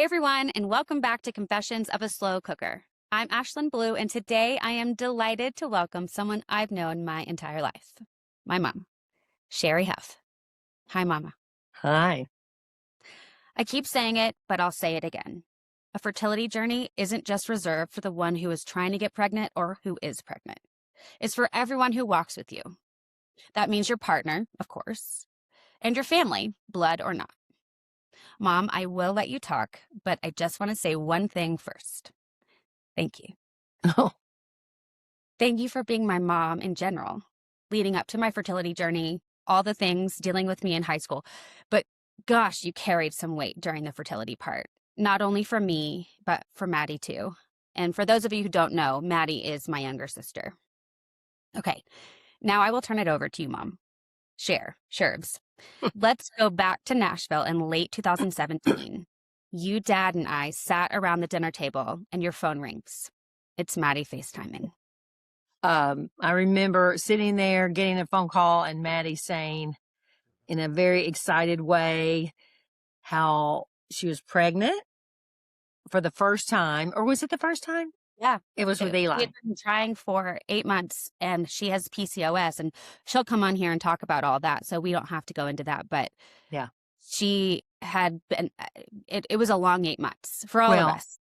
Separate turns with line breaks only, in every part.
Hey everyone, and welcome back to Confessions of a Slow Cooker. I'm Ashlyne Blue, and today I am delighted to welcome someone I've known my entire life. My mom, Sherri Huff. Hi, Mama.
Hi.
I keep saying it, but I'll say it again. A fertility journey isn't just reserved for the one who is trying to get pregnant or who is pregnant. It's for everyone who walks with you. That means your partner, of course, and your family, blood or not. Mom, I will let you talk, but I just want to say one thing first. Thank you.
Oh,
Thank you for being my mom in general, leading up to my fertility journey, all the things dealing with me in high school. But gosh, you carried some weight during the fertility part, not only for me, but for Maddie too. And for those of you who don't know, Maddie is my younger sister. Okay, now I will turn it over to you, Mom. Sherbs. Let's go back to Nashville in late 2017. You, Dad, and I sat around the dinner table and your phone rings. It's Maddie FaceTiming.
I remember sitting there getting a phone call and Maddie saying in a very excited way how she was pregnant for the first time. Or was it the first time?
Yeah.
It was with Eli.
She had been trying for 8 months and she has PCOS, and she'll come on here and talk about all that. So we don't have to go into that. But
Yeah.
she had been, it was a long 8 months for all of us.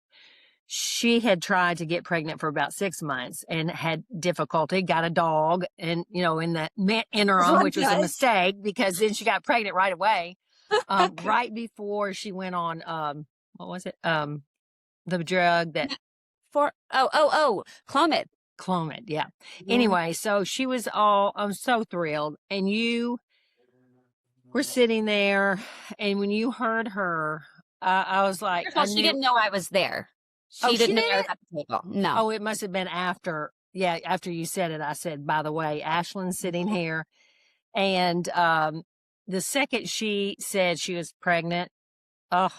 She had tried to get pregnant for about 6 months and had difficulty, got a dog, and, in that interim, which was a mistake because then she got pregnant right away, right before she went on, what was it? The drug that.
Clomid.
Clomid, yeah. Anyway, so she was I'm so thrilled. And you were sitting there, and when you heard her, I was like,
She didn't know I was there. She didn't know I was at the table. No.
Oh, it must have been after. Yeah, after you said it, I said, by the way, Ashlyne's sitting here. And the second she said she was pregnant, I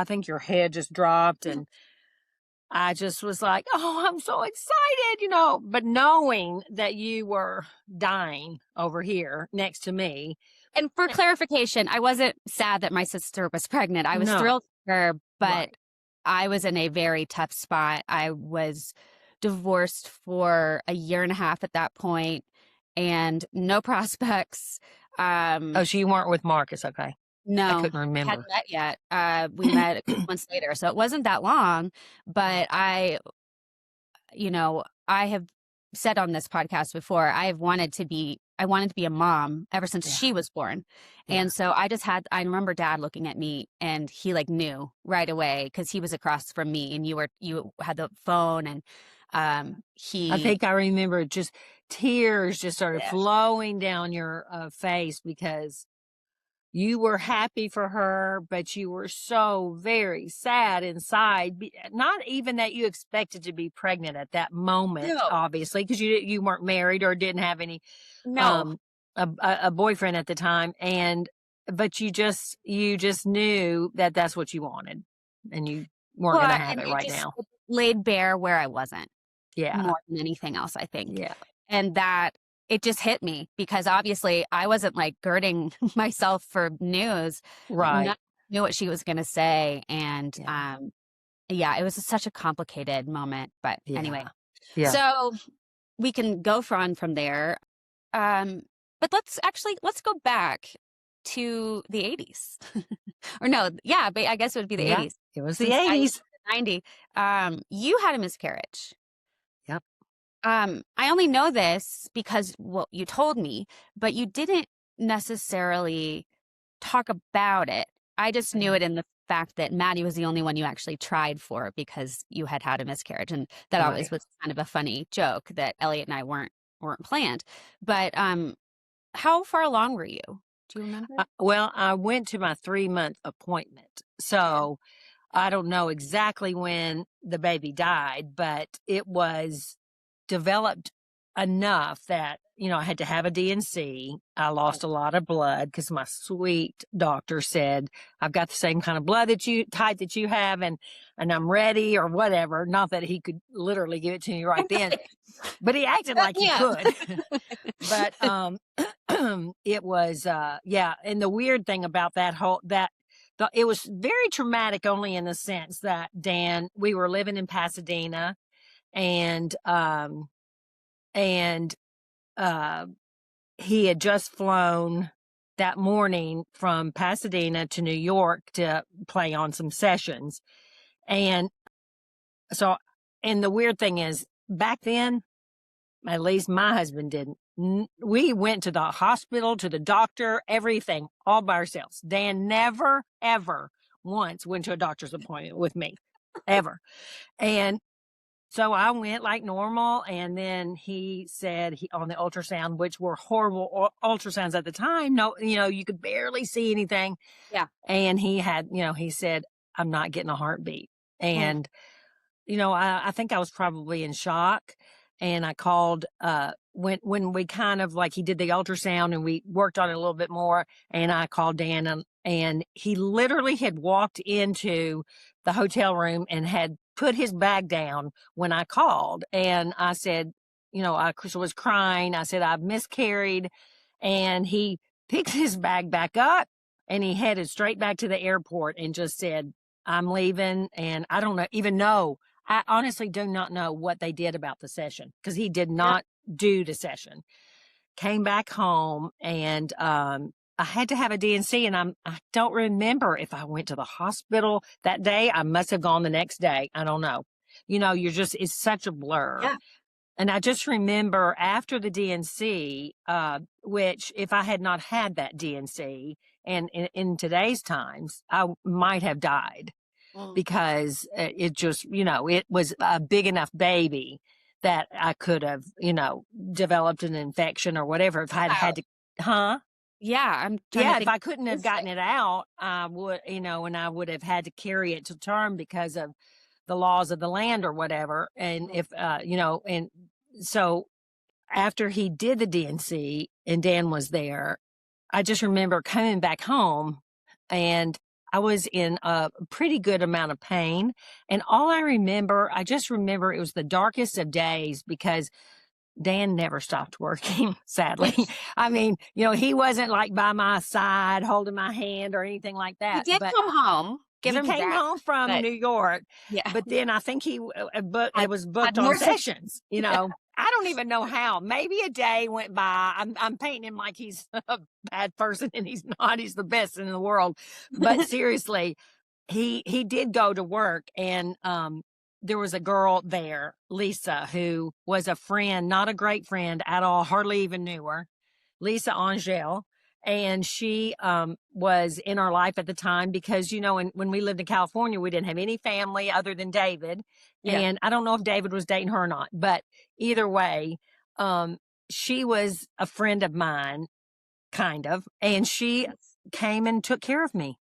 think your head just dropped. And I just was like, oh, I'm so excited, but knowing that you were dying over here next to me.
And for clarification, I wasn't sad that my sister was pregnant. I was thrilled for her, but I was in a very tough spot. I was divorced for a year and a half at that point and no prospects.
So you weren't with Marcus, okay.
No,
I couldn't remember.
Hadn't met yet. We met a couple months later, so it wasn't that long. But I have said on this podcast before, I wanted to be a mom ever since she was born. Yeah. And so I remember Dad looking at me and he knew right away because he was across from me and you had the phone and I
think I remember just tears just started flowing down your face because you were happy for her, but you were so very sad inside. Not even that you expected to be pregnant at that moment, obviously, because you weren't married or didn't have any a boyfriend at the time, but you just knew that that's what you wanted, and you weren't going to have it right now.
Laid bare where I wasn't.
Yeah,
more than anything else, I think.
Yeah,
and that. It just hit me because obviously I wasn't girding myself for news.
Right.
I knew what she was going to say. And it was such a complicated moment. But anyway, so we can go from there. But let's go back to the 80s. Or no, but I guess it would be the 80s.
It was the 80s.
90. You had a miscarriage.
Yep.
I only know this because, you told me, but you didn't necessarily talk about it. I just knew it in the fact that Maddie was the only one you actually tried for because you had a miscarriage. And that always was kind of a funny joke that Elliot and I weren't planned. But how far along were you? Do you remember?
Well, I went to my 3-month appointment. So I don't know exactly when the baby died, but it was developed enough that, I had to have a DNC. I lost a lot of blood because my sweet doctor said, I've got the same kind of blood type that you have and I'm ready or whatever. Not that he could literally give it to me right then, but he acted like he could. But it was, And the weird thing about that It was very traumatic only in the sense that we were living in Pasadena and, and, uh, he had just flown that morning from Pasadena to New York to play on some sessions. And so, and the weird thing is, back then, at least my husband didn't. We went to the hospital, to the doctor, everything, all by ourselves. Dan never, ever once went to a doctor's appointment with me, ever. And so I went like normal. And then he said on the ultrasound, which were horrible ultrasounds at the time, no, you could barely see anything.
Yeah.
And he said, I'm not getting a heartbeat. And, I think I was probably in shock. And I called, when we kind of like, he did the ultrasound and we worked on it a little bit more. And I called Dan and he literally had walked into the hotel room and had put his bag down when I called. And I said, I was crying. I said, I've miscarried. And he picked his bag back up and he headed straight back to the airport and just said, I'm leaving. And I don't even know. I honestly do not know what they did about the session because he did not do the session. Came back home and I had to have a DNC and I don't remember if I went to the hospital that day. I must have gone the next day. I don't know. It's such a blur.
Yeah.
And I just remember after the DNC, which if I had not had that DNC and in today's times, I might have died. Because it just, it was a big enough baby that I could have, developed an infection or whatever if I'd had to,
Yeah,
if I couldn't have gotten it out, I would, and I would have had to carry it to term because of the laws of the land or whatever. And if, and so after he did the DNC and Dan was there, I just remember coming back home and I was in a pretty good amount of pain. And I just remember it was the darkest of days because Dan never stopped working, sadly. I mean, he wasn't like by my side holding my hand or anything like that.
He did come home.
He came home from New York.
Yeah.
But then I think it was booked on sessions, I don't even know how. Maybe a day went by. I'm painting him like he's a bad person and he's not. He's the best in the world. But seriously, he did go to work and there was a girl there, Lisa, who was a friend, not a great friend at all, hardly even knew her, Lisa Angel. And she was in our life at the time because, when we lived in California, we didn't have any family other than David. Yeah. And I don't know if David was dating her or not, but either way, she was a friend of mine, kind of, and she came and took care of me.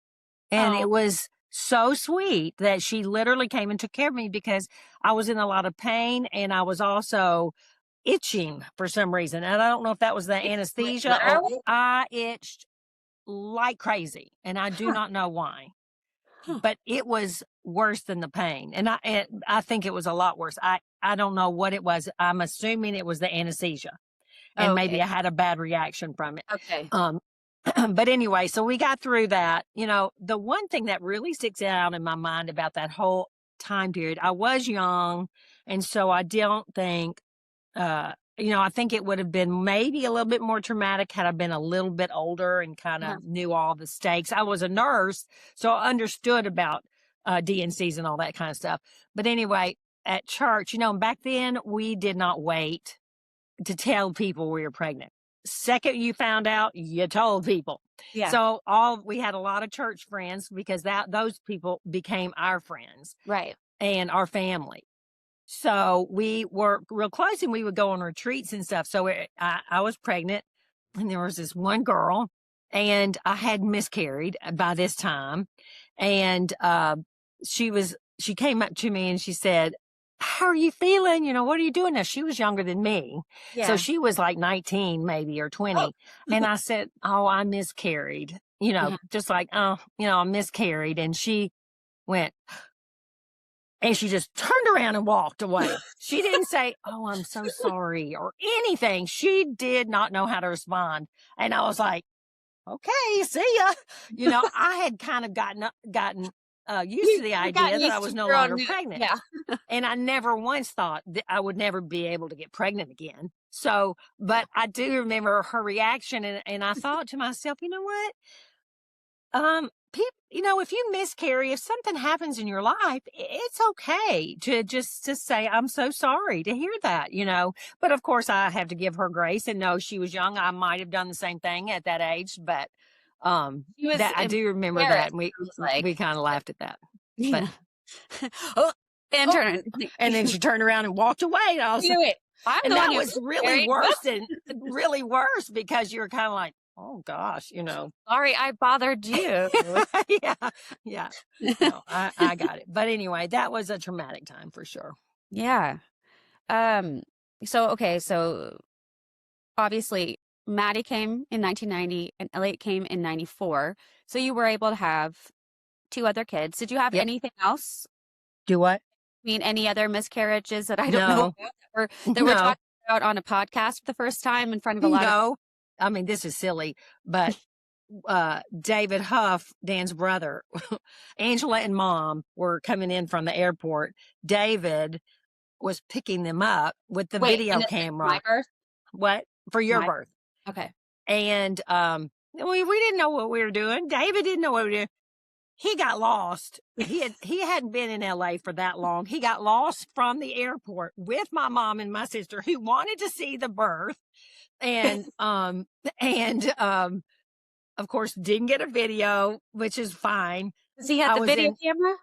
And it was so sweet that she literally came and took care of me because I was in a lot of pain and I was also itching for some reason. And I don't know if that was the anesthesia or I itched like crazy and I do not know why, but it was worse than the pain. And I think it was a lot worse. I don't know what it was. I'm assuming it was the anesthesia and maybe I had a bad reaction from it.
Okay.
But anyway, so we got through that. The one thing that really sticks out in my mind about that whole time period, I was young. And so I don't think, I think it would have been maybe a little bit more traumatic had I been a little bit older and kind of knew all the stakes. I was a nurse, so I understood about DNCs and all that kind of stuff. But anyway, at church, back then we did not wait to tell people we were pregnant. Second you found out, you told people. Yeah. So we had a lot of church friends because those people became our friends.
Right.
And our family. So we were real close and we would go on retreats and stuff. So I was pregnant and there was this one girl and I had miscarried by this time. And she came up to me and she said, how are you feeling? What are you doing now? She was younger than me. Yeah. So she was like 19 maybe or 20. And I said, I miscarried, just like, I miscarried. And she went, and she just turned around and walked away. She didn't say, I'm so sorry or anything. She did not know how to respond. And I was like, okay, see ya. You know, I had kind of gotten used to the idea that I was no longer pregnant.
Yeah.
And I never once thought that I would never be able to get pregnant again. So, but I do remember her reaction, and I thought to myself, you know what? You know, if you miscarry, if something happens in your life, it's okay to just to say, I'm so sorry to hear that, you know. But of course, I have to give her grace and know she was young. I might have done the same thing at that age, but
She was
that I do remember
embarrassed,
that, and we
it was like.
we kind of laughed at that. But
Yeah. Oh, and
oh,
turn it.
and then she turned around and walked away. And I was,
Do it. I'm
and
the one
that
who
was really
miscarried.
worse than really worse because you were kind of like, oh gosh, you know.
Sorry, I bothered you.
Yeah, yeah. No, I got it. But anyway, that was a traumatic time for sure.
Yeah. Um. So okay. So obviously, Maddie came in 1990, and Elliot came in 94. So you were able to have two other kids. Did you have
Yep.
anything else?
Do what?
I mean, any other miscarriages that I don't know
No,
about that we're
no,
talking about on a podcast for the first time in front of a lot of.
no. I mean, this is silly, but David Huff, Dan's brother, Angela and mom were coming in from the airport. David was picking them up with the
Wait,
video
and this is my
camera.
birth.
What? For your
My
birth.
okay.
And we didn't know what we were doing. David didn't know what we were doing. He got lost. He hadn't been in LA for that long. He got lost from the airport with my mom and my sister who wanted to see the birth. And of course didn't get a video, which is fine.
Does he have the video camera?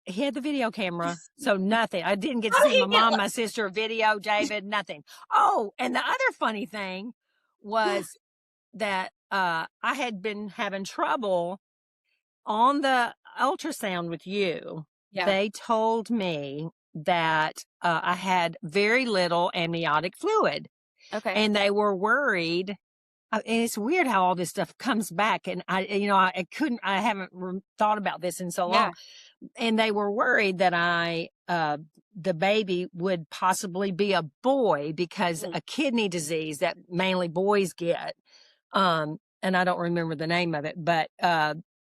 He had the video camera, so nothing. I didn't get to
How did
see
he
my
get
mom, my sister, video, David, nothing. Oh, and the other funny thing was that I had been having trouble on the ultrasound with you.
Yeah.
They told me that I had very little amniotic fluid.
Okay.
And they were worried. And it's weird how all this stuff comes back. And I haven't thought about this in so long. And they were worried that the baby would possibly be a boy because a kidney disease that mainly boys get. And I don't remember the name of it, but,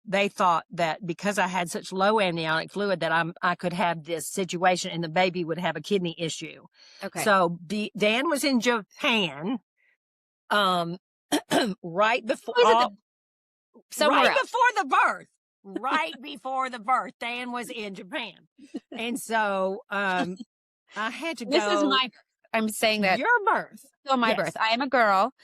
they thought that because I had such low amniotic fluid that I could have this situation and the baby would have a kidney issue.
Okay.
So Dan was in Japan, right before the birth. Right before the birth, Dan was in Japan. And so I had to go.
This is I'm saying that.
Your birth.
So my birth. I am a girl.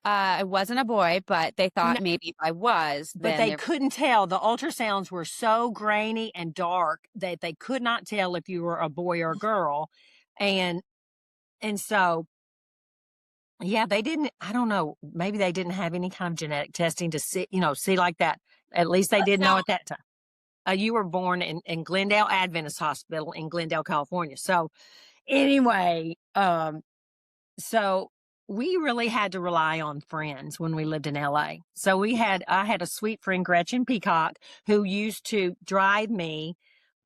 I wasn't a boy, but they thought maybe if I was.
But they couldn't tell. The ultrasounds were so grainy and dark that they could not tell if you were a boy or a girl. And so, yeah, they didn't, I don't know, maybe they didn't have any kind of genetic testing to see like that. At least they didn't know at that time. You were born in Glendale Adventist Hospital in Glendale, California. So anyway, so we really had to rely on friends when we lived in LA. So I had a sweet friend, Gretchen Peacock, who used to drive me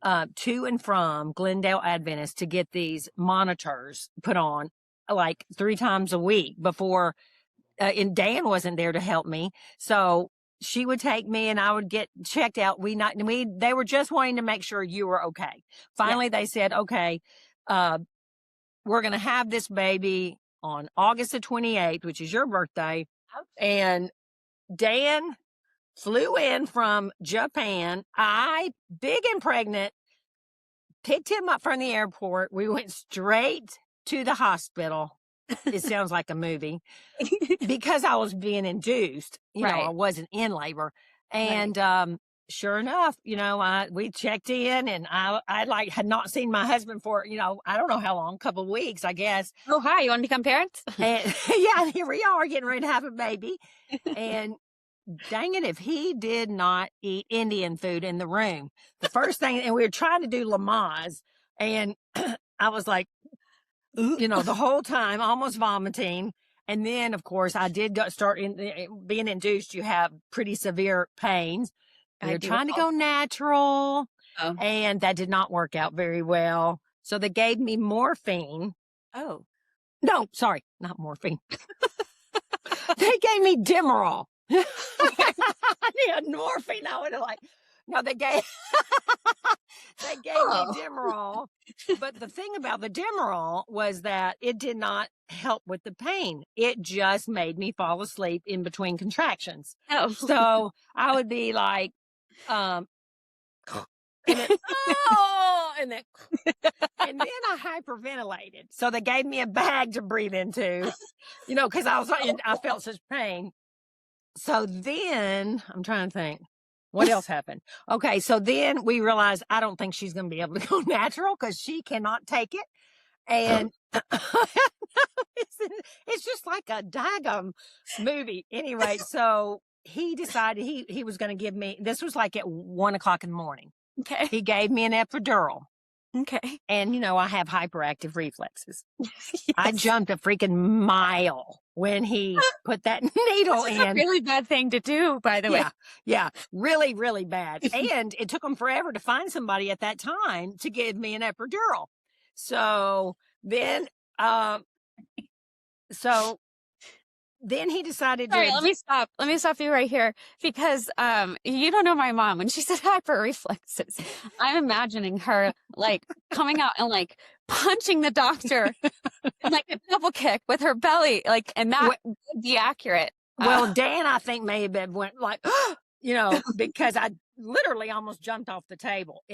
to and from Glendale Adventist to get these monitors put on like 3 times a week before, and Dan wasn't there to help me. So she would take me and I would get checked out. They were just wanting to make sure you were okay. Finally, they said, okay, we're going to have this baby on August the 28th, which is your birthday. And Dan flew in from Japan. I, big and pregnant, picked him up from the airport. We went straight to the hospital. It sounds like a movie because I was being induced. I wasn't in labor. And sure enough, we checked in and I had not seen my husband for, I don't know how long, a couple of weeks, I guess.
Oh, hi. You want to become parents?
And yeah, here we are getting ready to have a baby. And dang it, if he did not eat Indian food in the room, the first thing, and we were trying to do Lamaze, and I was like, the whole time almost vomiting. And then, of course, I did start being induced. You have pretty severe pains. We were trying to go natural, and that did not work out very well. So they gave me morphine.
Oh.
No, sorry, not morphine. They gave me Demerol. I need morphine. I would have like, no, they gave they gave me
Oh.
Demerol, but the thing about the Demerol was that it did not help with the pain. It just made me fall asleep in between contractions.
Oh.
So I would be like, and then, oh, and then I hyperventilated. So they gave me a bag to breathe into, because I felt such pain. So then I'm trying to think. What else happened? Okay, so then we realized I don't think she's going to be able to go natural because she cannot take it. And it's just like a daggum movie. Anyway, so he decided he was going to give me, this was like at 1:00 in the morning.
Okay.
He gave me an epidural.
Okay.
And, I have hyperactive reflexes.
Yes.
I jumped a freaking mile when he put that needle
This is
in.
a really bad thing to do, by the way.
Yeah, really, really bad. And it took them forever to find somebody at that time to give me an epidural. So then, he decided
Sorry,
to.
let me stop you right here because you don't know my mom. When she said hyper reflexes, I'm imagining her like coming out and like punching the doctor and like a double kick with her belly, like, and that would be accurate.
Well, Dan, I think may have been went like, because I literally almost jumped off the table.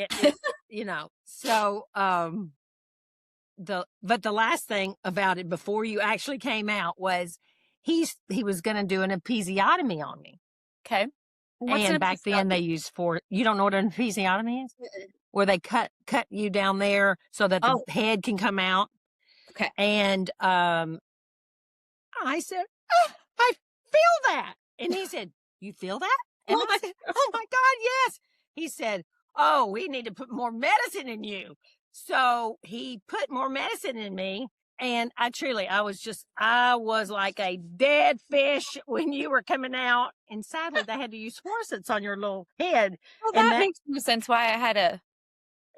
So but the last thing about it before you actually came out was he was going to do an episiotomy on me.
Okay.
And back then they used you don't know what an episiotomy is? Where they cut you down there so that the head can come out.
Okay.
And I said, I feel that. And he said, you feel that? And I said, oh my God, yes. He said, oh, we need to put more medicine in you. So he put more medicine in me. And I was like a dead fish when you were coming out. And sadly, they had to use forceps on your little head.
Well, that makes no sense why I had a.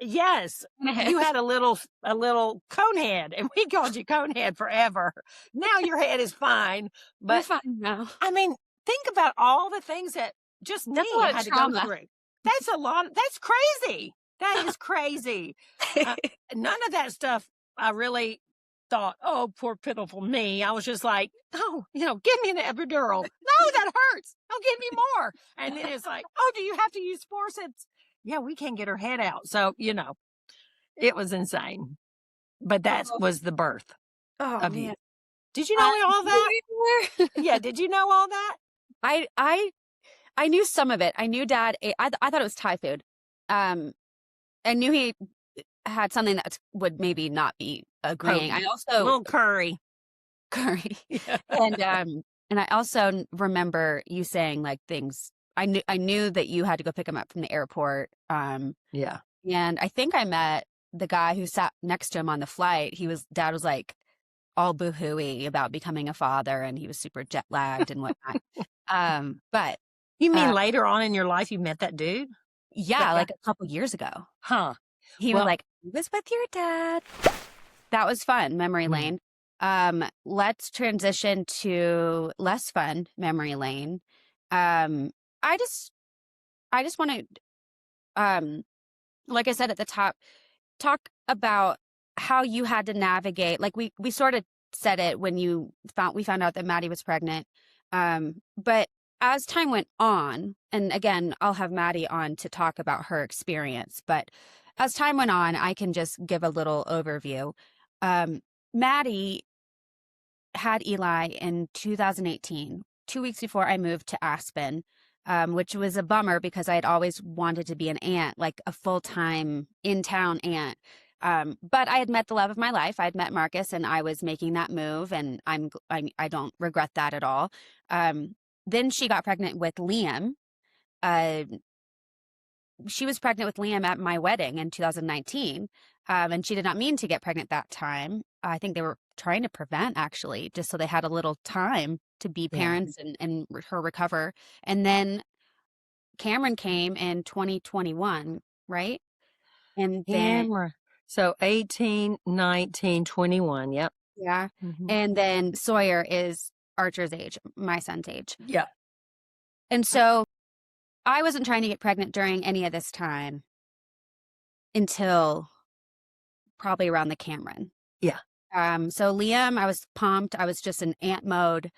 Yes, you had a little cone head, and we called you Conehead forever. Now your head is fine, but
You're fine now.
I mean, think about all the things that just me had to go through. That's a lot. That's crazy. That is crazy. None of that stuff I really thought, oh, poor pitiful me. I was just like, oh, give me an epidural. No, that hurts. Oh, give me more. And then it's like, oh, do you have to use forceps? Yeah, we can't get her head out. So, it was insane. But that was the birth of you. Did you know all that? Yeah, did you know all that?
I knew some of it. I knew Dad I thought it was Thai food. I knew he had something that would maybe not be agreeing. I also
a little curry.
Yeah. And I also remember you saying like things. I knew that you had to go pick him up from the airport.
Yeah.
And I think I met the guy who sat next to him on the flight. Dad was like all boo-hooey about becoming a father, and he was super jet lagged and whatnot. But
you mean later on in your life you met that dude?
Yeah, like a couple years ago.
Huh.
He was like, I was with your dad. That was fun, memory lane. Let's transition to less fun, memory lane. I just want to, like I said at the top, talk about how you had to navigate. Like we sort of said it when we found out that Maddie was pregnant. But as time went on, and again, I'll have Maddie on to talk about her experience, but as time went on, I can just give a little overview. Maddie had Eli in 2018, 2 weeks before I moved to Aspen, which was a bummer because I had always wanted to be an aunt, like a full-time in-town aunt. But I had met the love of my life. I'd met Marcus, and I was making that move, and I don't regret that at all. Then she got pregnant with Liam. She was pregnant with Liam at my wedding in 2019, and she did not mean to get pregnant that time. I think they were trying to prevent, actually, just so they had a little time to be parents and her recover. And then Cameron came in 2021, right? And then
so 18, 19, 21. Yep.
Yeah. Mm-hmm. And then Sawyer is Archer's age, my son's age.
Yeah.
And so I wasn't trying to get pregnant during any of this time until probably around the Cameron.
Yeah.
So Liam, I was pumped. I was just in aunt mode.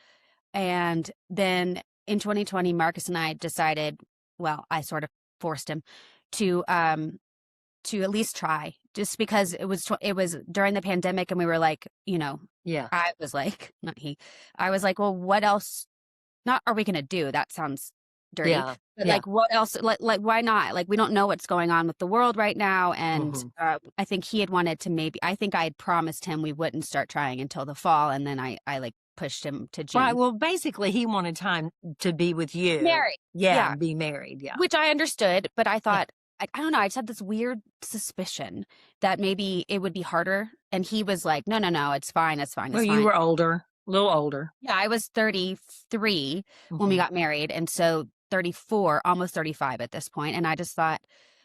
And then in 2020, Marcus and I decided, well, I sort of forced him to at least try, just because it was during the pandemic, and we were like,
Yeah.
I was like, not he, I was like, well, what else? Not are we gonna do? That sounds dirty.
Yeah.
But
Yeah.
like, what else? Like, why not? Like, we don't know what's going on with the world right now, and I think he had wanted to maybe. I think I had promised him we wouldn't start trying until the fall, and then I like pushed him to June.
Right. Well, basically, he wanted time to be with you.
Married.
Yeah.
Yeah.
Be married. Yeah.
Which I understood, but I thought, I don't know, I just had this weird suspicion that maybe it would be harder. And he was like, no, it's fine, it's fine, it's
Well,
fine.
you were older, a little older.
Yeah, I was 33 when we got married, and so 34, almost 35 at this point. And I just thought,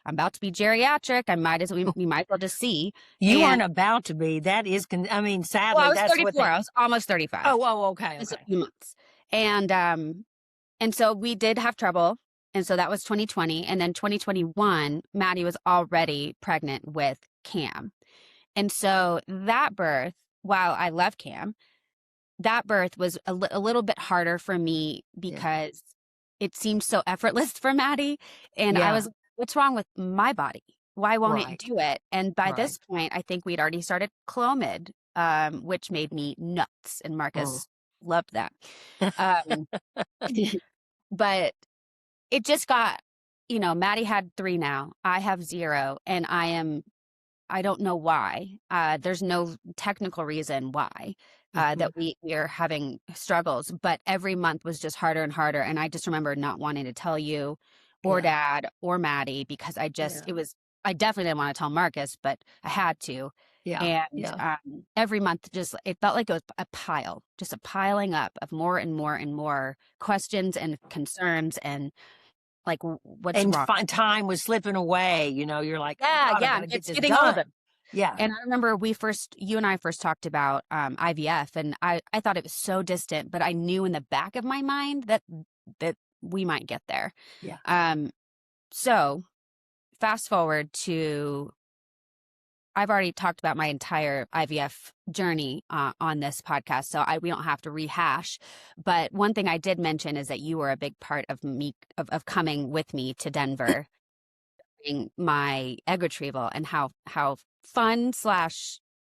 I'm about to be geriatric. We might as well just see.
You aren't about to be. That is, I mean, sadly,
Well, I was
that's
34. I was almost 35.
Oh, okay.
Just a few months. And so we did have trouble. And so that was 2020. And then 2021, Maddie was already pregnant with Cam. And so that birth, while I love Cam, that birth was a little bit harder for me because it seemed so effortless for Maddie. And I was, what's wrong with my body? Why won't it do it? And by this point, I think we'd already started Clomid, which made me nuts. And Marcus loved that. But it just got, Maddie had 3 now. I have 0. And I don't know why. There's no technical reason why that we are having struggles. But every month was just harder and harder. And I just remember not wanting to tell you or Dad or Maddie, because I definitely didn't want to tell Marcus, but I had to. Yeah. And every month, it felt like it was a piling up of more and more and more questions and concerns, and like, what's wrong?
And time was slipping away. You're like,
it's getting older. Yeah. And I remember you and I first talked about IVF, and I thought it was so distant, but I knew in the back of my mind that we might get there. Yeah. So fast forward to, I've already talked about my entire IVF journey on this podcast, so we don't have to rehash. But one thing I did mention is that you were a big part of me, of coming with me to Denver during my egg retrieval, and how fun /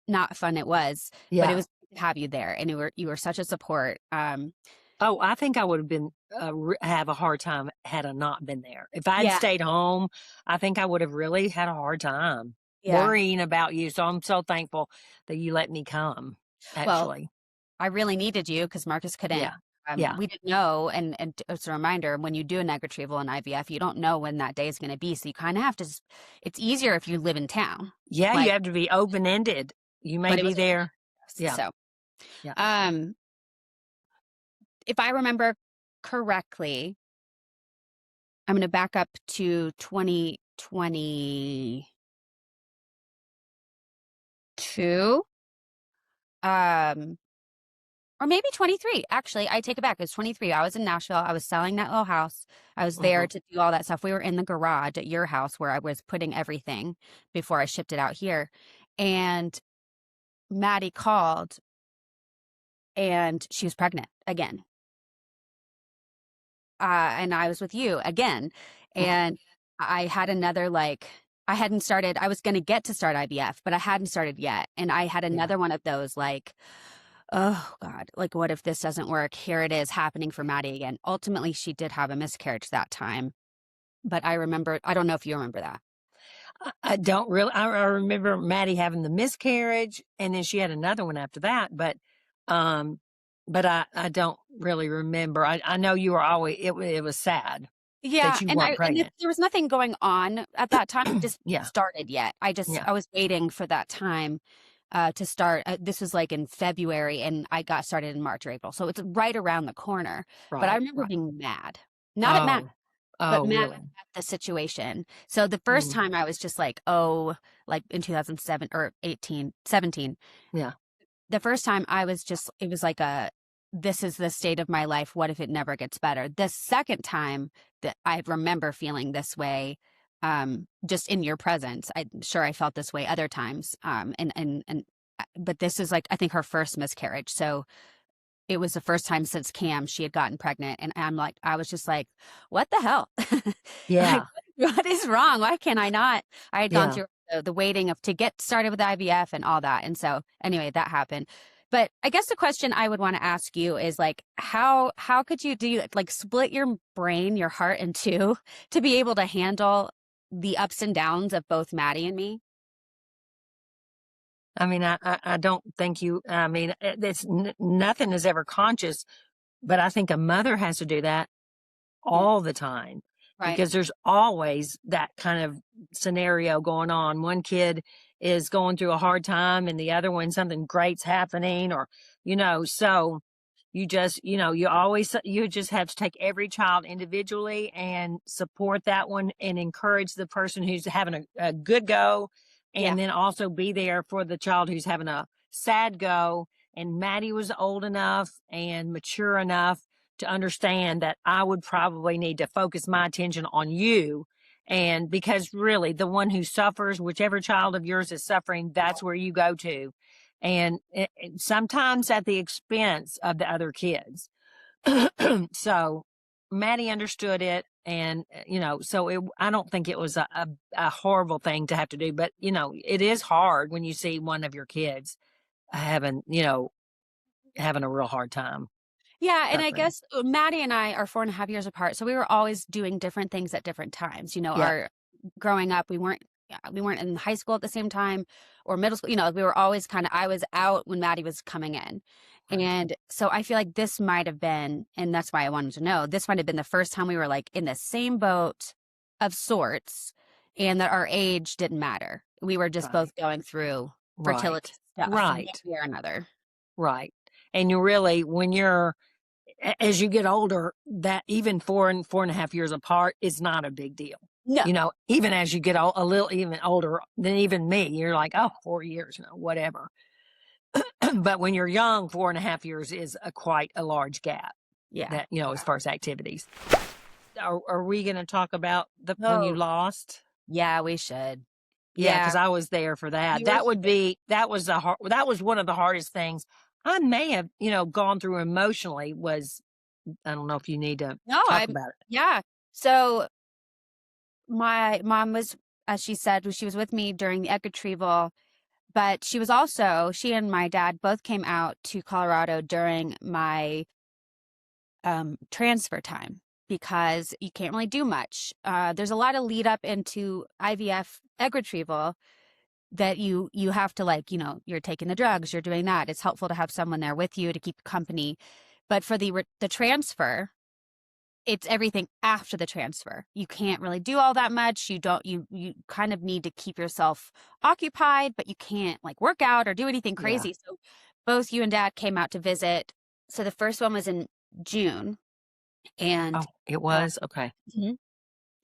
not fun it was. Yeah. But it was good to have you there, and you were such a support.
I think I would have been have a hard time had I not been there. If I had stayed home, I think I would have really had a hard time worrying about you. So I'm so thankful that you let me come, actually.
Well, I really needed you because Marcus couldn't. We didn't know. And it's a reminder, when you do an egg retrieval and IVF, you don't know when that day is going to be. So you kind of have to, it's easier if you live in town.
Yeah, you have to be open-ended. You may be there. Yeah.
So, if I remember correctly, I'm going to back up to 2022. Or maybe 23. Actually, I take it back. It was 23. I was in Nashville. I was selling that little house. I was there to do all that stuff. We were in the garage at your house where I was putting everything before I shipped it out here. And Maddie called, and she was pregnant again. And I was with you again. And I had another, I hadn't started. I was going to get to start IVF, but I hadn't started yet. And I had another one of those, oh God, what if this doesn't work? Here it is happening for Maddie again. Ultimately, she did have a miscarriage that time. But I don't know if you remember that.
I don't really. I remember Maddie having the miscarriage, and then she had another one after that. But I don't really remember. I know you were always, it was sad.
Yeah.
That you weren't pregnant.
And there was nothing going on at that time. It just started yet. I was waiting for that time to start. This was in February, and I got started in March or April. So it's right around the corner. But I remember being mad. Not at Matt, but mad
really?
at the situation. So the first time I was just in 2007 or 17.
Yeah.
The first time I was just, it was like a this is the state of my life. What if it never gets better? The second time that I remember feeling this way, just in your presence, I'm sure I felt this way other times. But this is like, I think her first miscarriage. So it was the first time since Cam she had gotten pregnant. And I was just like, what the hell? Like,
Yeah.
what is wrong? Why can't I not? I had gone
Yeah.
through the waiting of to get started with IVF and all that. And so anyway, that happened. But I guess the question I would want to ask you is like, how could you do like split your brain, your heart in two to be able to handle the ups and downs of both Maddie and me?
I mean, I don't think I mean, it's nothing is ever conscious, but I think a mother has to do that
Mm,
all the time
right.
because there's always that kind of scenario going on. One kid is going through a hard time and the other one, something great's happening or, so you just, you just have to take every child individually and support that one and encourage the person who's having a good go.
Yeah.
And then also be there for the child who's having a sad go. And Maddie was old enough and mature enough to understand that I would probably need to focus my attention on you. And because really, the one who suffers, whichever child of yours is suffering, that's where you go to. And sometimes at the expense of the other kids. So Maddie understood it. And, I don't think it was a horrible thing to have to do, but, it is hard when you see one of your kids having, having a real hard time
Yeah, and I
suffering.
guess Maddie and I are 4.5 years apart, so we were always doing different things at different times.
Yeah.
Our growing up, we weren't in high school at the same time or middle school. We were always kind of I was out when Maddie was coming in,
Right.
and so I feel like this might have been, and that's why I wanted to know. This might have been the first time we were like in the same boat of sorts, and that our age didn't matter. We were just both
Right.
going through fertility
Right.
stuff one
Right.
way or another.
Right. And you really, when you're, as you get older, that even 4.5 years apart is not a big deal.
No.
Even as you get a little even older than even me, you're like, oh, 4 years, whatever. But when you're young, 4.5 years is quite a large gap
Yeah.
that, as far as activities. Are we going to talk about when you
Oh,
lost?
yeah, we should.
Yeah, because
Yeah,
I was there for that.
you were here.
That was one of the hardest things I may have, gone through emotionally was I don't know if you need to
No,
talk about it.
yeah. So my mom was, as she said, she was with me during the egg retrieval, but she and my dad both came out to Colorado during my transfer time because you can't really do much. There's a lot of lead up into IVF egg retrieval that you have to you're taking the drugs, you're doing that. It's helpful to have someone there with you to keep company. But for the transfer, it's everything after the transfer. You can't really do all that much. You kind of need to keep yourself occupied, but you can't like work out or do anything
Yeah.
crazy. So both you and dad came out to visit. So the first one was in June and
Oh, it
uh,
was? Okay.
Mhm.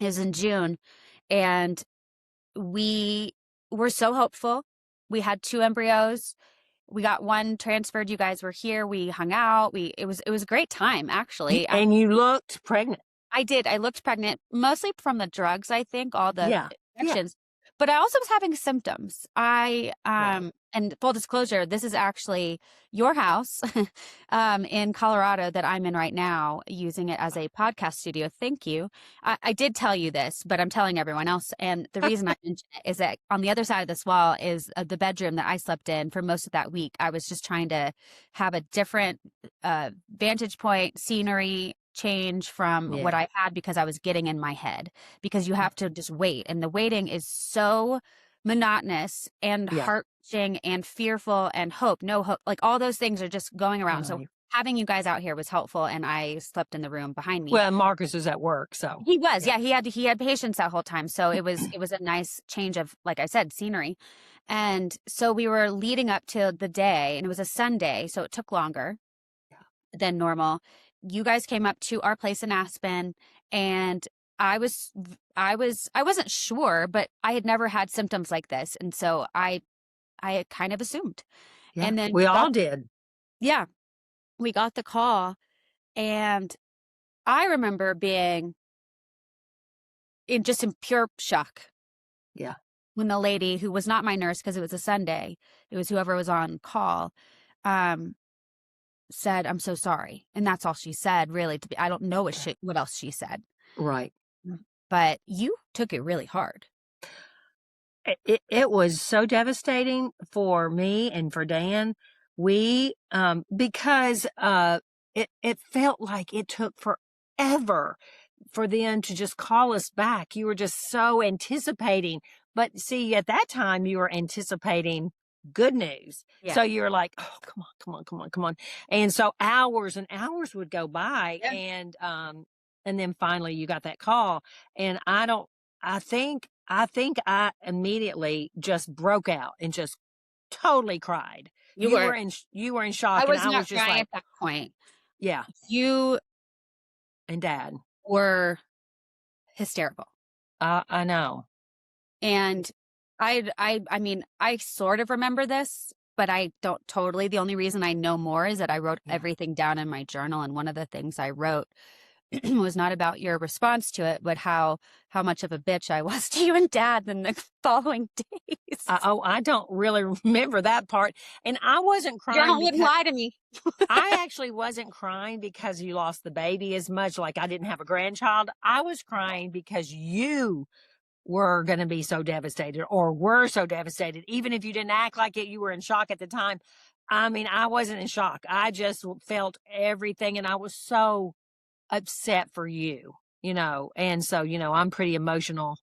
It was in June and we were so hopeful. We had two embryos. We got one transferred. You guys were here. We hung out. It was a great time actually.
And you looked pregnant.
I did. I looked pregnant, mostly from the drugs, I think, all the
Yeah. Yeah.
injections. But I also was having symptoms.
Right.
And full disclosure, this is actually your house in Colorado that I'm in right now, using it as a podcast studio. Thank you. I did tell you this, but I'm telling everyone else. And the reason I mention it is that on the other side of this wall is the bedroom that I slept in for most of that week. I was just trying to have a different vantage point, scenery change from what
Yeah.
I had because I was getting in my head because you have to just wait. And the waiting is so monotonous and
Yeah.
heart-wrenching and fearful and hope, no hope. Like all those things are just going around. So
Right.
having you guys out here was helpful. And I slept in the room behind me.
Well, Marcus was at work, so
He was,
yeah.
yeah, he had patience that whole time. So it was a nice change of, like I said, scenery. And so we were leading up to the day and it was a Sunday. So it took longer than normal. You guys came up to our place in Aspen and I wasn't sure, but I had never had symptoms like this. And so I kind of assumed.
Yeah.
And then
We
we
all
got,
did.
yeah. we got the call, and I remember being in pure shock
Yeah.
when the lady, who was not my nurse because it was a Sunday, it was whoever was on call, um, said, "I'm so sorry." And that's all she said, really. I don't know what else she said.
Right.
But you took it really hard.
It was so devastating for me and for Dan. We, because, it felt like it took forever for them to just call us back. You were just so anticipating. But see, at that time, you were anticipating good news.
Yeah.
So you're like, "Oh, come on, come on, come on, come on." And so hours and hours would go by,
Yeah.
and then finally you got that call. And I think I immediately just broke out and just totally cried.
You were.
You were in
I
shock, and
was
I was
not
just
crying
like,
at that point.
yeah,
You
and Dad.
were hysterical.
I know.
And I mean, I sort of remember this, but I don't totally. The only reason I know more is that I wrote
Yeah.
everything down in my journal. And one of the things I wrote was not about your response to it, but how much of a bitch I was to you and Dad in the following days.
I don't really remember that part. And I wasn't crying
Journal wouldn't
because
lie to me.
I actually wasn't crying because you lost the baby as much, like I didn't have a grandchild. I was crying because you were going to be so devastated, or were so devastated. Even if you didn't act like it, you were in shock at the time. I mean, I wasn't in shock. I just felt everything, and I was so upset for you, and so, I'm pretty emotional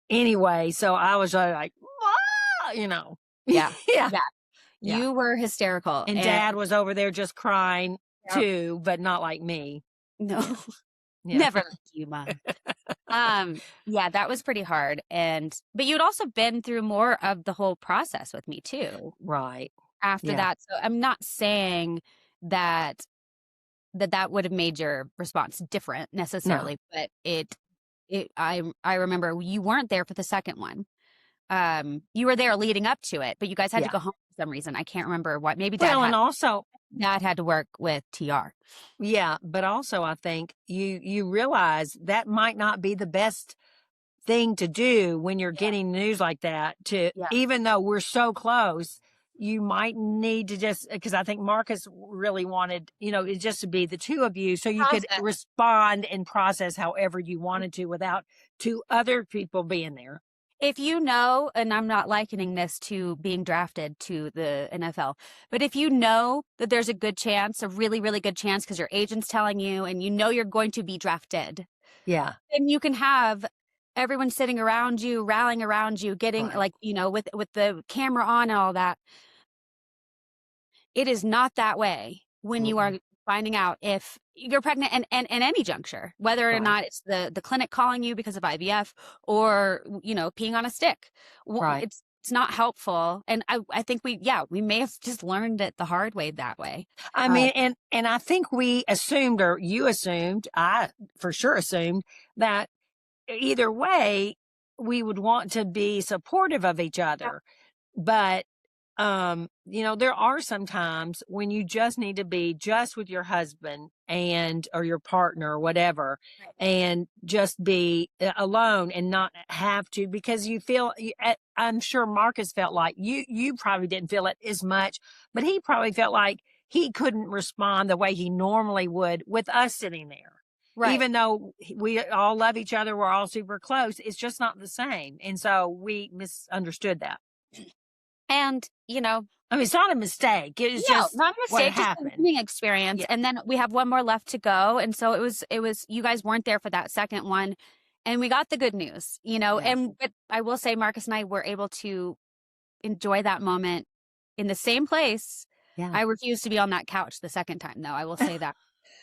anyway. So I was like, "Ah,"
Yeah.
yeah,
Yeah.
yeah.
You were hysterical.
And
And
Dad was over there just crying
yep,
too, but not like me.
no,
Yeah.
never like you, Mom. Yeah, that was pretty hard. But you'd also been through more of the whole process with me too
Right.
after
Yeah.
that. So I'm not saying that that would have made your response different
No.
necessarily, but I remember you weren't there for the second one. You were there leading up to it, but you guys had to
Yeah.
go home for some reason. I can't remember what. Maybe
Well, and also,
Dad had to work with TR.
yeah, but also I think you realize that might not be the best thing to do when you're
Yeah.
getting news like that, to
Yeah.
even though we're so close, you might need to just, because I think Marcus really wanted, it just to be the two of you so you could
Process.
respond and process however you wanted to without two other people being there.
If you know, and I'm not likening this to being drafted to the NFL, but if you know that there's a good chance, a really, really good chance, because your agent's telling you and you know you're going to be drafted,
Yeah.
then you can have everyone sitting around you, rallying around you, getting
Right.
with the camera on and all that. It is not that way when you are
Mm-mm.
finding out if you're pregnant and any juncture, whether or
Right.
not it's the clinic calling you because of IVF or, peeing on a stick.
Right.
It's not helpful. And I think we may have just learned it the hard way that way.
I
Uh,
mean, and I think we assumed, or you assumed, I for sure assumed that either way we would want to be supportive of each
yeah,
other. But there are some times when you just need to be just with your husband or your partner or whatever,
right.
and just be alone and not have to, because I'm sure Marcus felt like you probably didn't feel it as much, but he probably felt like he couldn't respond the way he normally would with us sitting there.
Right.
Even though we all love each other, we're all super close, it's just not the same. And so we misunderstood that.
And,
I mean, it's not a mistake. It's
no,
just
not a
what
mistake, just a
happened.
learning experience.
Yeah.
And then we have one more left to go. And so it was, you guys weren't there for that second one. And we got the good news,
Yeah.
but I will say Marcus and I were able to enjoy that moment in the same place.
Yeah.
I refused to be on that couch the second time, though. I will say that.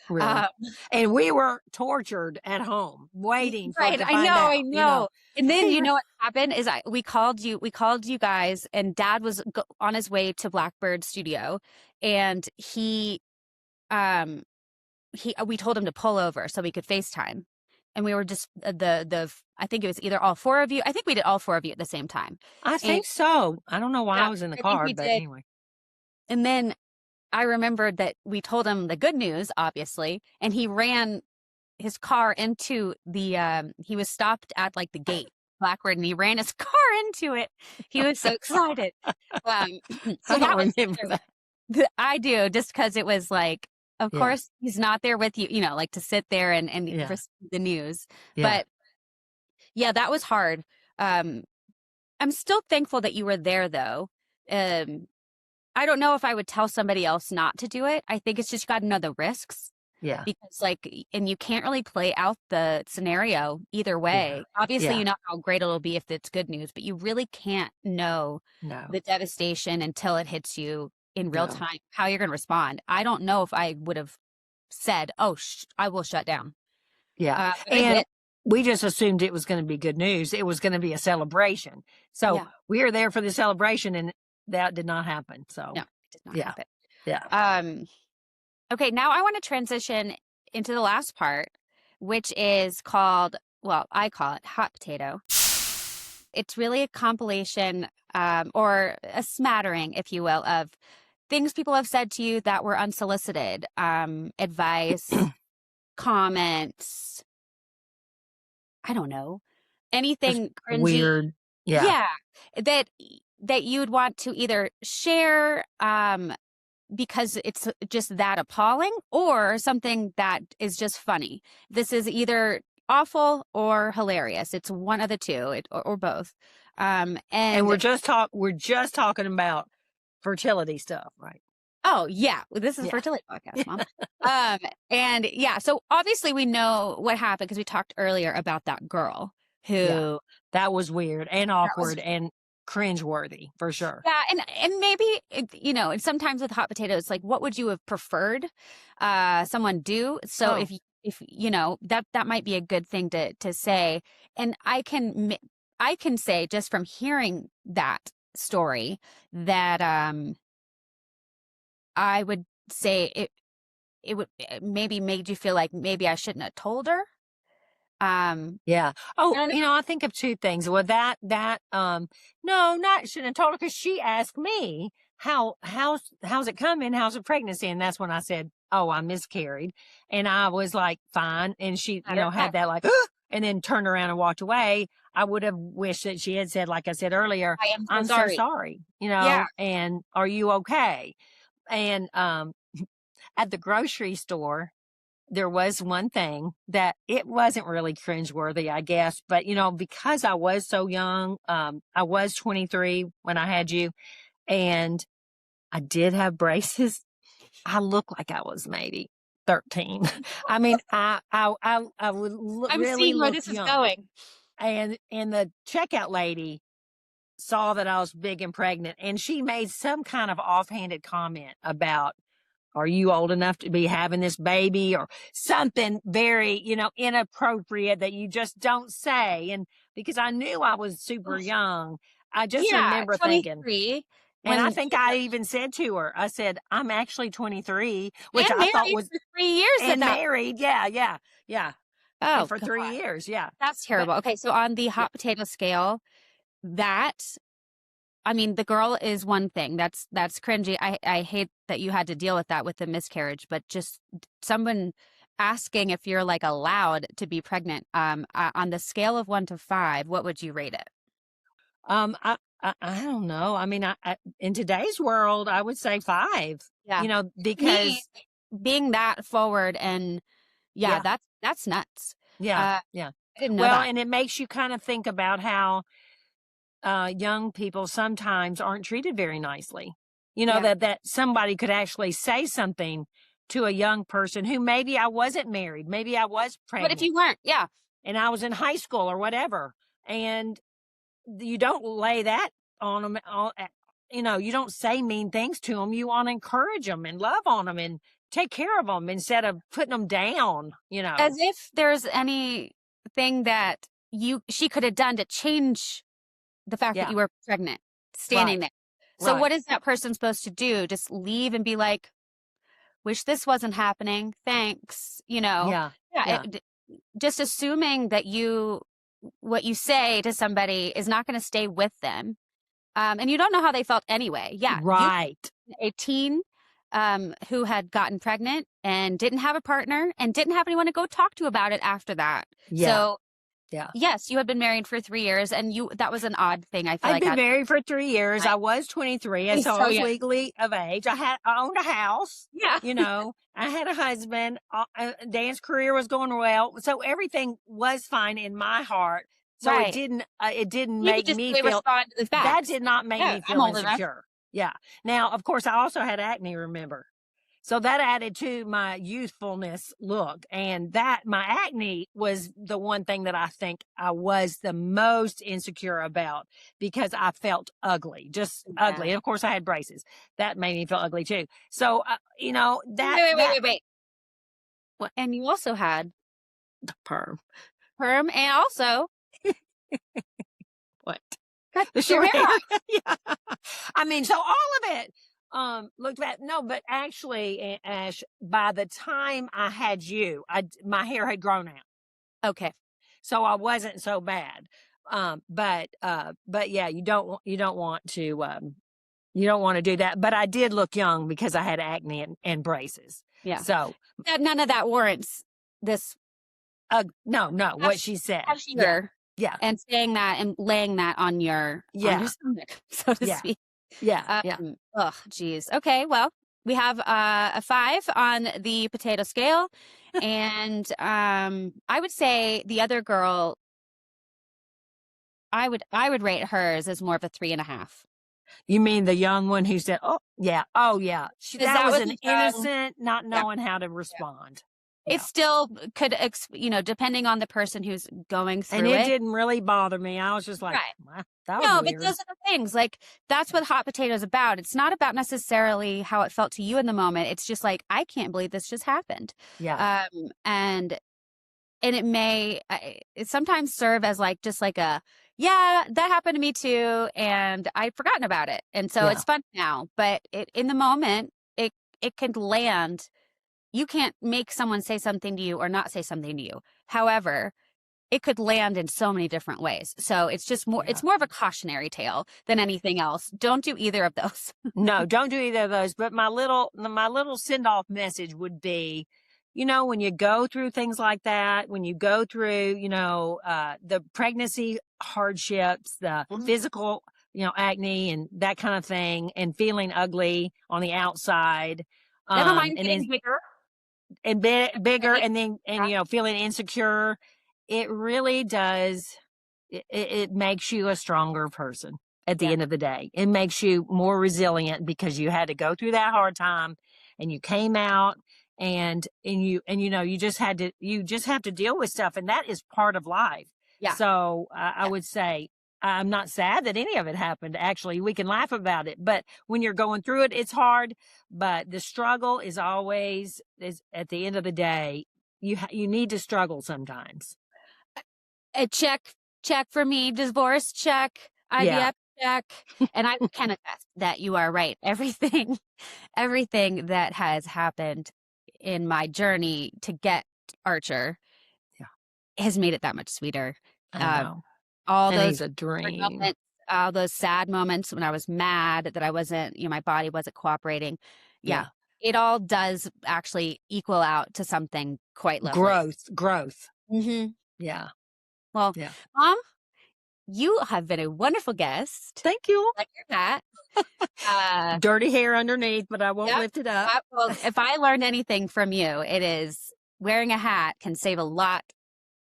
Really.
Um,
And we were tortured at home waiting for
right.
to
I
find
know. I
out,
know. And then
We were-
what happened is we called you guys, and Dad was on his way to Blackbird Studio, and we told him to pull over so we could FaceTime. And we were just I think it was either all four of you. I think we did all four of you at the same time.
I
And
think so. I don't know why I was in the
I think
car,
we
but
did.
anyway.
And then I remembered that we told him the good news, obviously, and he ran his car into he was stopped at like the gate, Blackbird, and he ran his car into it. He was so excited. So
I don't
that was
remember that.
I do, just because it was like, of
Yeah.
course, he's not there with you, like to sit there and
Yeah.
receive the news.
Yeah.
But yeah, that was hard. Um, I'm still thankful that you were there, though. I don't know if I would tell somebody else not to do it. I think it's just you got to know the risks
Yeah.
because, like, and you can't really play out the scenario either way. Obviously,
Yeah.
you know how great it'll be if it's good news, but you really can't know
No.
the devastation until it hits you in real
No.
time, how you're going to respond. I don't know if I would have said, "Oh, I will shut down."
Yeah.
But I
And
did.
we just assumed it was going to be good news. It was going to be a celebration. So
Yeah.
we were there for the celebration, and that did not happen. So,
No, it did not
yeah.
happen.
Yeah.
Okay, now I want to transition into the last part, which is called, well, I call it hot potato. It's really a compilation or a smattering, if you will, of things people have said to you that were unsolicited, advice, comments, I don't know,
Just
anything cringy.
weird. Yeah.
Yeah, that you'd want to either share because it's just that appalling or something that is just funny. This is either awful or hilarious. It's one of the two, or both.
And
And
we're just talking about fertility stuff, right?
oh yeah, this is a
Yeah.
fertility podcast, Mom. And yeah, so obviously we know what happened because we talked earlier about that girl who
Yeah. That was weird and
that was
awkward and cringeworthy for sure.
yeah, and maybe and sometimes with hot potatoes, like what would you have preferred someone do? So
Oh,
if that might be a good thing to say, and I can say just from hearing that story that I would say it maybe made you feel like maybe I shouldn't have told her.
yeah. Oh,
I don't know.
I think of two things. Well, no, not shouldn't have told her because she asked me how's it coming? How's the pregnancy? And that's when I said, oh, I miscarried, and I was like, fine. And she,
Matter of
had
fact,
that like, and then turned around and walked away. I would have wished that she had said, like I said earlier,
I am so
I'm so
sorry.
sorry,
Yeah.
and are you okay? And at the grocery store, there was one thing that it wasn't really cringeworthy, I guess, but because I was so young, I was 23 when I had you, and I did have braces. I looked like I was maybe 13. I mean, I would
I'm
really
seeing where
look
this is
young,
going.
and the checkout lady saw that I was big and pregnant, and she made some kind of offhanded comment about, are you old enough to be having this baby, or something very, inappropriate that you just don't say. And because I knew I was super young, I just
Yeah,
remember thinking,
23
and I
when
think I even said to her, I said, I'm actually 23, which
and
I thought
married
was,
for 3 years at
and
that.
married. Yeah. Yeah. Yeah. And
Oh
for
god,
3 years. Yeah.
that's
But
terrible. Okay, so on the
yeah,
hot potato scale, that I mean, the girl is one thing. That's cringy. I hate that you had to deal with that with the miscarriage, but just someone asking if you're like allowed to be pregnant. On the scale of 1 to 5, what would you rate it?
I don't know. I mean, in today's world, I would say 5,
Yeah. Me
because
being that forward and yeah,
yeah,
that's nuts.
yeah, yeah.
I didn't know
Well,
that.
and it makes you kind of think about how young people sometimes aren't treated very nicely.
Yeah.
That somebody could actually say something to a young person who, maybe I wasn't married, maybe I was
What if
pregnant,
you weren't? Yeah.
and I was in high school or whatever, and you don't lay that on them. You don't say mean things to them. You want to encourage them and love on them and take care of them instead of putting them down.
As if there's anything that she could have done to change the fact that
Yeah,
you were pregnant, standing
right,
there. So
right.
what is that person supposed to do? Just leave and be like, "Wish this wasn't happening. Thanks."
Yeah,
Yeah,
yeah,
just assuming that what you say to somebody is not going to stay with them. And you don't know how they felt anyway. Yeah, you
right.
a teen who had gotten pregnant and didn't have a partner and didn't have anyone to go talk to about it after that.
Yeah.
So,
yeah.
Yes, you had been married for 3 years, and that was an odd thing. I feel
I'd been married for 3 years. I was 23, and so I was legally of age. I owned a house.
Yeah.
You know, I had a husband. Dan's career was going well, so everything was fine in my heart. So it didn't make me feel that did not make me feel insecure. Yeah. Now, of course, I also had acne, remember. So that added to my youthfulness look. And my acne was the one thing that I think I was the most insecure about because I felt ugly, just ugly. And of course I had braces. That made me feel ugly too. So, you know,
Wait. What? And you also had
the perm
and also
what?
Got the short hair.
Yeah. I mean, so all of it. Looked bad. No, but actually, Ash, by the time I had you, my hair had grown out.
Okay.
So I wasn't so bad. But yeah, you don't want to do that. But I did look young because I had acne and braces.
Yeah.
So
none of that warrants this.
No, what she said.
Yeah. And saying that and laying that on your stomach, so to speak.
Yeah.
Oh, geez. Okay. Well, we have a 5 on the potato scale. And I would say the other girl, I would rate hers as more of a 3.5.
You mean the young one who said, oh, yeah. That was an innocent, not knowing how to respond.
It still could, depending on the person who's going through it.
And it didn't really bother me. I was just like, that was
weird.
But
those are the things. Like, that's what hot potato is about. It's not about necessarily how it felt to you in the moment. It's just like, I can't believe this just happened.
Yeah.
And it may it sometimes serve as like, just like that happened to me too. And I'd forgotten about it. And so it's fun now. But in the moment, it can land. You can't make someone say something to you or not say something to you. However, it could land in so many different ways. So it's just it's more of a cautionary tale than anything else. Don't do either of those.
No, don't do either of those. But my little send-off message would be, when you go through things like that, when you go through, the pregnancy hardships, the physical, acne and that kind of thing, and feeling ugly on the outside.
Never mind getting bigger.
And bigger, and then feeling insecure. It really does. It makes you a stronger person at the end of the day. It makes you more resilient because you had to go through that hard time, and you came out, and you just have to deal with stuff, and that is part of life.
Yeah.
So I would say, I'm not sad that any of it happened. Actually, we can laugh about it, but when you're going through it, it's hard. But the struggle is always at the end of the day. You need to struggle sometimes.
A check for me. Divorce check. IVF check. And I can attest that you are right. Everything that has happened in my journey to get Archer, has made it that much sweeter.
I know.
All
and
those
he's a dream.
moments, all those sad moments when I was mad that I wasn't, my body wasn't cooperating. Yeah. It all does actually equal out to something quite lovely.
Growth.
Mm-hmm.
Yeah.
Well, Mom, you have been a wonderful guest.
Thank you.
Like your hat.
Dirty hair underneath, but I won't lift it up.
Well, if I learned anything from you, it is wearing a hat can save a lot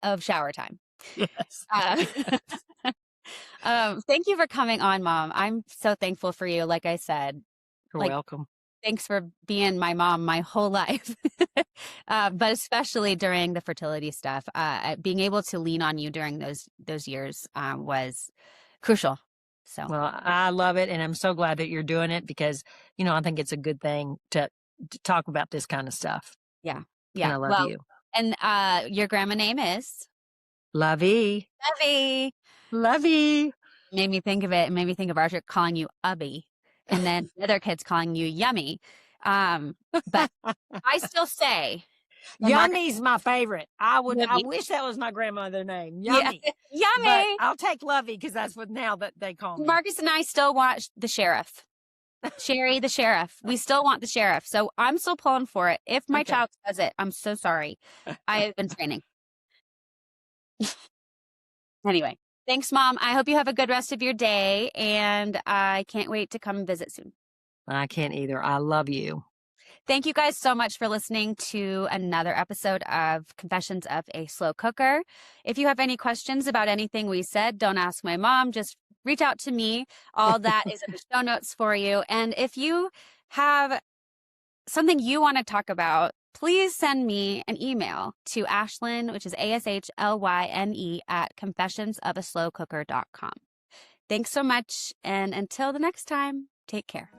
of shower time.
Yes.
Thank you for coming on, Mom. I'm so thankful for you. Like I said,
you're welcome.
Thanks for being my mom my whole life, but especially during the fertility stuff. Being able to lean on you during those years was crucial. So,
well, I love it, and I'm so glad that you're doing it because I think it's a good thing to talk about this kind of stuff.
Yeah.
And I love you.
And your grandma name is
Lovey.
Made me think of it. It made me think of Archer calling you Ubby, and then the other kids calling you Yummy. But I still say
Yummy's my favorite. I wish that was my grandmother's name. Yummy.
Yeah. Yummy.
But I'll take Lovey because that's what now that they call me.
Marcus and I still watch The Sheriff. Sherri, the sheriff. We still want the sheriff. So I'm still pulling for it. If my
Okay.
child does it, I'm so sorry. I have been training. Anyway, thanks, Mom. I hope you have a good rest of your day, and I can't wait to come visit soon.
I can't either. I love you.
Thank you guys so much for listening to another episode of Confessions of a Slow Cooker. If you have any questions about anything we said, don't ask my mom. Just reach out to me. All that is in the show notes for you. And if you have something you want to talk about, please send me an email to Ashlyne, which is ASHLYNE at confessionsofaslowcooker.com. Thanks so much. And until the next time, take care.